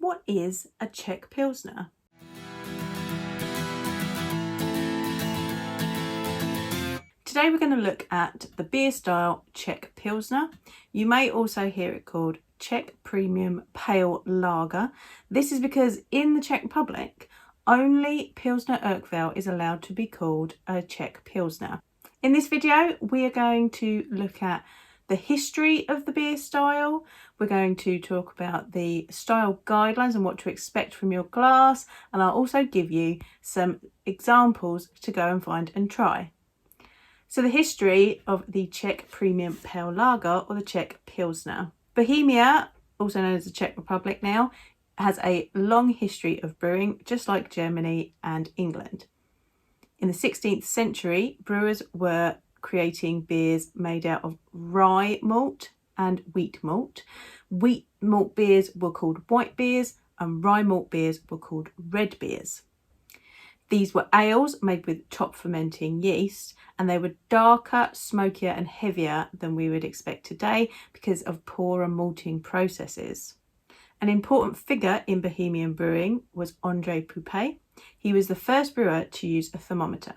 What is a Czech Pilsner? Today we're going to look at the beer style Czech Pilsner. You may also hear it called Czech Premium Pale Lager. This is because in the Czech Republic, only Pilsner Urquell is allowed to be called a Czech Pilsner. In this video, we are going to look at the history of the beer style. We're going to talk about the style guidelines and what to expect from your glass, and I'll also give you some examples to go and find and try. So the history of the Czech Premium Pale Lager, or the Czech Pilsner. Bohemia, also known as the Czech Republic now, has a long history of brewing, just like Germany and England. In the 16th century, brewers were creating beers made out of rye malt and wheat malt. Wheat malt beers were called white beers and rye malt beers were called red beers. These were ales made with top fermenting yeast, and they were darker, smokier and heavier than we would expect today because of poorer malting processes. An important figure in Bohemian brewing was André Poupée. He was the first brewer to use a thermometer.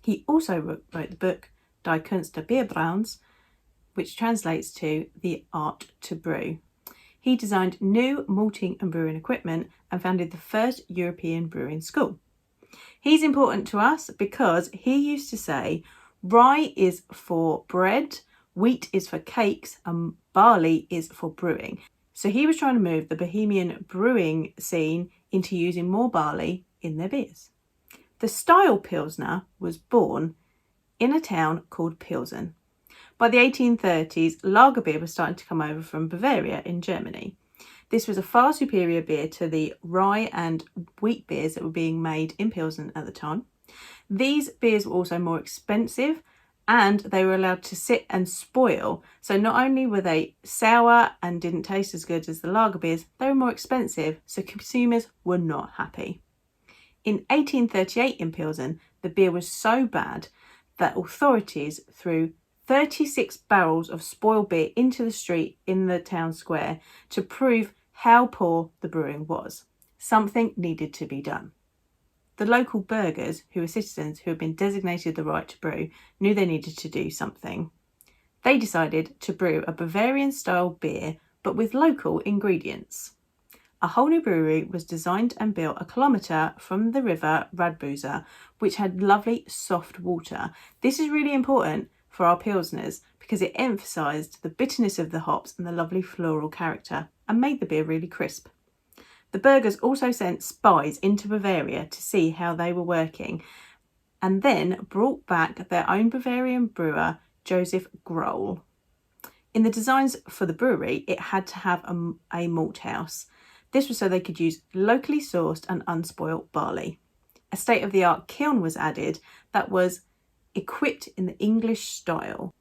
He also wrote the book Die Kunst des Bierbrauens, which translates to The Art to Brew. He designed new malting and brewing equipment and founded the first European brewing school. He's important to us because he used to say rye is for bread, wheat is for cakes, and barley is for brewing. So he was trying to move the Bohemian brewing scene into using more barley in their beers. The style Pilsner was born in a town called Pilsen. By the 1830s, lager beer was starting to come over from Bavaria in Germany. This was a far superior beer to the rye and wheat beers that were being made in Pilsen at the time. These beers were also more expensive and they were allowed to sit and spoil. So not only were they sour and didn't taste as good as the lager beers, they were more expensive, so consumers were not happy. In 1838 in Pilsen, the beer was so bad that authorities threw 36 barrels of spoiled beer into the street in the town square to prove how poor the brewing was. Something needed to be done. The local burghers, who were citizens who had been designated the right to brew, knew they needed to do something. They decided to brew a Bavarian-style beer, but with local ingredients. A whole new brewery was designed and built a kilometre from the river Radbuza, which had lovely soft water. This is really important for our Pilsners because it emphasised the bitterness of the hops and the lovely floral character and made the beer really crisp. The burghers also sent spies into Bavaria to see how they were working and then brought back their own Bavarian brewer, Joseph Groll. In the designs for the brewery, it had to have a malt house. This was so they could use locally sourced and unspoilt barley. A state-of-the-art kiln was added that was equipped in the English style.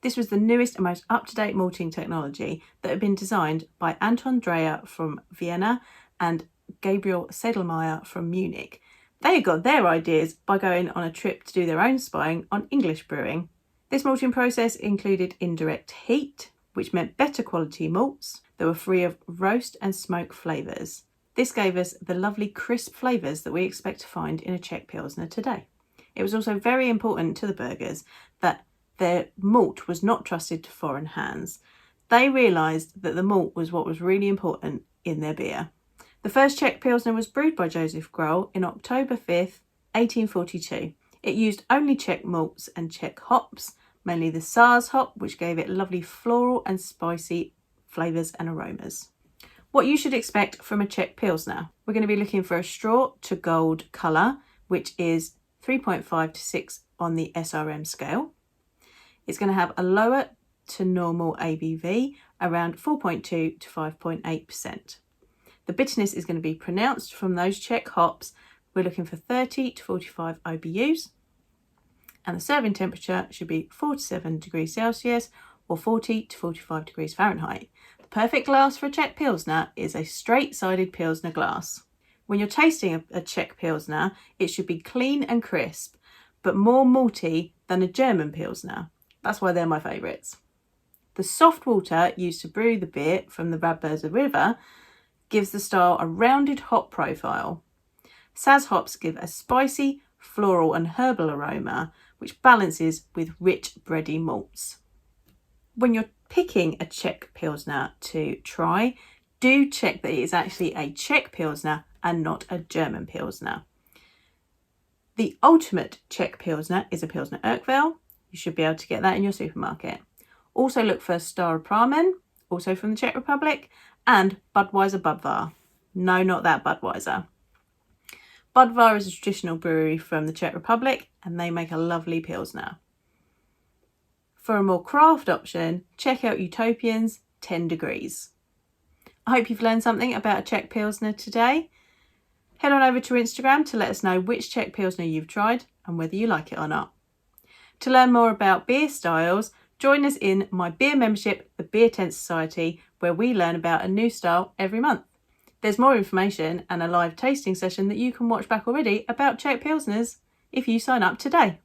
This was the newest and most up-to-date malting technology that had been designed by Anton Dreher from Vienna and Gabriel Sedlmayr from Munich. They had got their ideas by going on a trip to do their own spying on English brewing. This malting process included indirect heat, which meant better quality malts that were free of roast and smoke flavours. This gave us the lovely crisp flavours that we expect to find in a Czech Pilsner today. It was also very important to the burghers that their malt was not trusted to foreign hands. They realised that the malt was what was really important in their beer. The first Czech Pilsner was brewed by Joseph Groll in October 5th, 1842. It used only Czech malts and Czech hops, mainly the Saaz hop, which gave it lovely floral and spicy flavours and aromas. What you should expect from a Czech Pilsner. We're going to be looking for a straw to gold colour, which is 3.5 to 6 on the SRM scale. It's going to have a lower to normal ABV, around 4.2 to 5.8%. The bitterness is going to be pronounced from those Czech hops. We're looking for 30 to 45 IBUs. And the serving temperature should be 4 to 7 degrees Celsius or 40 to 45 degrees Fahrenheit. The perfect glass for a Czech Pilsner is a straight-sided Pilsner glass. When you're tasting a Czech Pilsner, it should be clean and crisp, but more malty than a German Pilsner. That's why they're my favourites. The soft water used to brew the beer from the Radbuza River gives the style a rounded hop profile. Saz hops give a spicy, floral and herbal aroma, which balances with rich bready malts. When you're picking a Czech Pilsner to try, do check that it is actually a Czech Pilsner and not a German Pilsner. The ultimate Czech Pilsner is a Pilsner Urquell. You should be able to get that in your supermarket. Also look for Star Pramen, also from the Czech Republic, and Budweiser Budvar. No, not that Budweiser. Budvar is a traditional brewery from the Czech Republic and they make a lovely Pilsner. For a more craft option, check out Utopian's 10 Degrees. I hope you've learned something about a Czech Pilsner today. Head on over to Instagram to let us know which Czech Pilsner you've tried and whether you like it or not. To learn more about beer styles, join us in my beer membership, the Beer Tent Society, where we learn about a new style every month. There's more information and a live tasting session that you can watch back already about Czech Pilsners if you sign up today.